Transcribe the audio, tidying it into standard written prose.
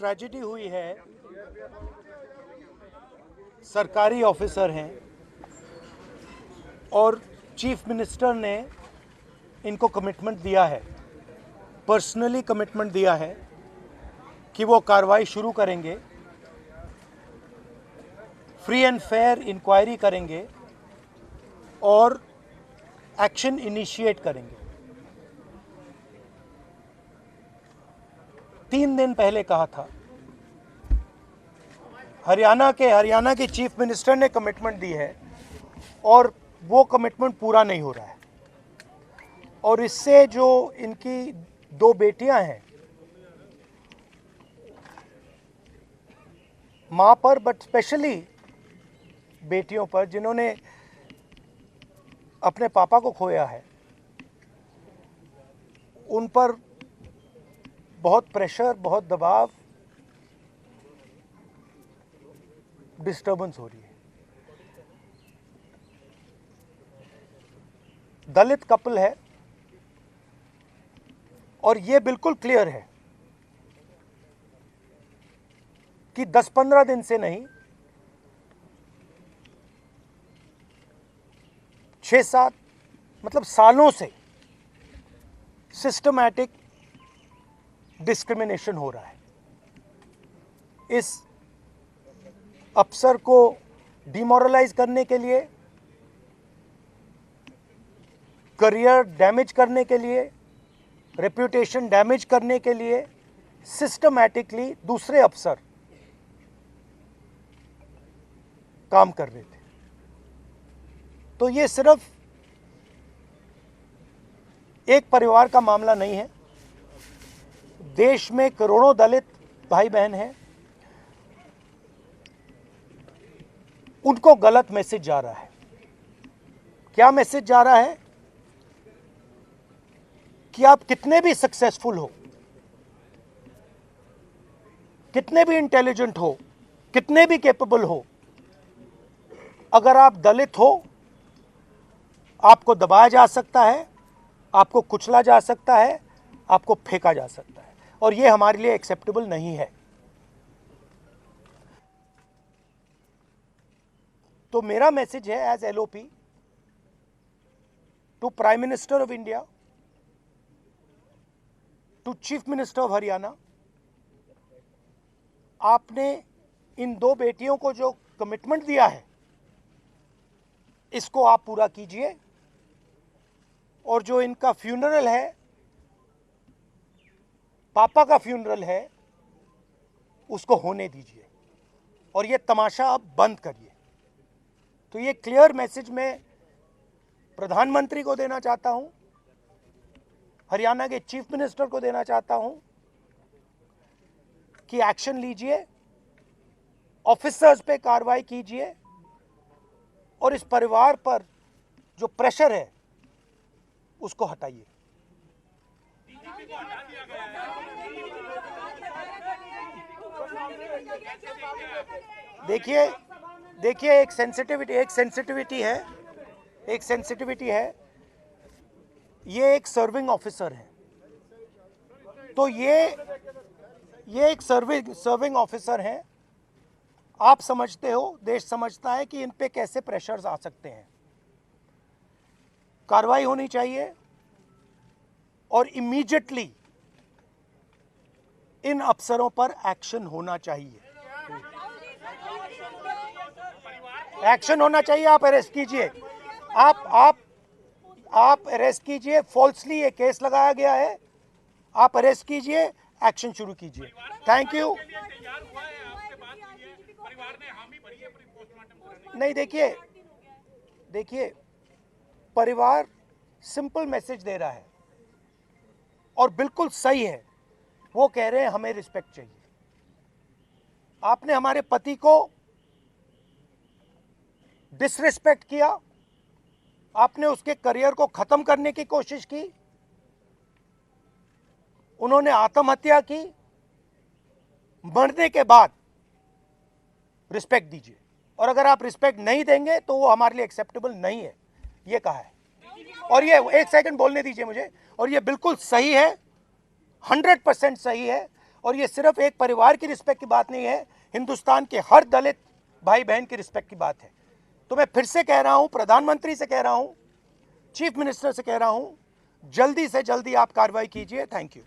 Tragedy हुई है, सरकारी ऑफिसर हैं और चीफ मिनिस्टर ने इनको कमिटमेंट दिया है, पर्सनली कमिटमेंट दिया है कि वो कार्रवाई शुरू करेंगे, फ्री एंड फेयर इंक्वायरी करेंगे और एक्शन इनिशिएट करेंगे। 3 दिन पहले कहा था, हरियाणा के चीफ मिनिस्टर ने कमिटमेंट दी है और वो कमिटमेंट पूरा नहीं हो रहा है। और इससे जो इनकी 2 बेटियां हैं, मां पर बट स्पेशली बेटियों पर जिन्होंने अपने पापा को खोया है, उन पर बहुत प्रेशर, बहुत दबाव, डिस्टर्बेंस हो रही है। दलित कपल है और ये बिल्कुल क्लियर है कि 10-15 दिन से नहीं, 6-7 मतलब सालों से सिस्टमैटिक डिस्क्रिमिनेशन हो रहा है। इस अफसर को डिमोरलाइज करने के लिए, करियर डैमेज करने के लिए, रेप्यूटेशन डैमेज करने के लिए सिस्टमैटिकली दूसरे अफसर काम कर रहे थे। तो ये सिर्फ एक परिवार का मामला नहीं है, देश में करोड़ों दलित भाई बहन हैं, उनको गलत मैसेज जा रहा है। क्या मैसेज जा रहा है? कि आप कितने भी सक्सेसफुल हो, कितने भी इंटेलिजेंट हो, कितने भी कैपेबल हो, अगर आप दलित हो, आपको दबाया जा सकता है, आपको कुचला जा सकता है, आपको फेंका जा सकता है, और ये हमारे लिए एक्सेप्टेबल नहीं है। तो मेरा मैसेज है as LOP to prime minister of India, to chief minister of Haryana, आपने इन 2 बेटियों को जो कमिटमेंट दिया है, इसको आप पूरा कीजिए, और जो इनका फ्यूनरल है, पापा का फ्यूनरल है, उसको होने दीजिए और ये तमाशा अब बंद करिए। तो ये क्लियर मैसेज मैं प्रधानमंत्री को देना चाहता हूं, हरियाणा के चीफ मिनिस्टर को देना चाहता हूं कि एक्शन लीजिए, ऑफिसर्स पे कार्रवाई कीजिए और इस परिवार पर जो प्रेशर है उसको हटाइए। देखिए एक सेंसिटिविटी है, ये एक सर्विंग ऑफिसर है, तो ये एक सर्विंग ऑफिसर है। आप समझते हो, देश समझता है कि इन पे कैसे प्रेशर्स आ सकते हैं। कार्रवाई होनी चाहिए और इमीडिएटली इन अफसरों पर एक्शन होना चाहिए। एक्शन होना चाहिए। आप अरेस्ट कीजिए, आप अरेस्ट कीजिए। फॉल्सली ये केस लगाया गया है, आप अरेस्ट कीजिए, एक्शन शुरू कीजिए। Thank you. नहीं, देखिए परिवार सिंपल मैसेज दे रहा है और बिल्कुल सही है। वो कह रहे हैं हमें रिस्पेक्ट चाहिए। आपने हमारे पति को डिसरिस्पेक्ट किया, आपने उसके करियर को खत्म करने की कोशिश की, उन्होंने आत्महत्या की। मरने के बाद रिस्पेक्ट दीजिए, और अगर आप रिस्पेक्ट नहीं देंगे तो वो हमारे लिए एक्सेप्टेबल नहीं है, ये कहा है। और ये 1 सेकंड बोलने दीजिए मुझे, और ये बिल्कुल सही है, 100% सही है। और ये सिर्फ एक परिवार की रिस्पेक्ट की बात नहीं है, हिंदुस्तान के हर दलित भाई बहन की रिस्पेक्ट की बात है। तो मैं फिर से कह रहा हूं, प्रधानमंत्री से कह रहा हूं, चीफ मिनिस्टर से कह रहा हूं, जल्दी से जल्दी आप कार्रवाई कीजिए। Thank you.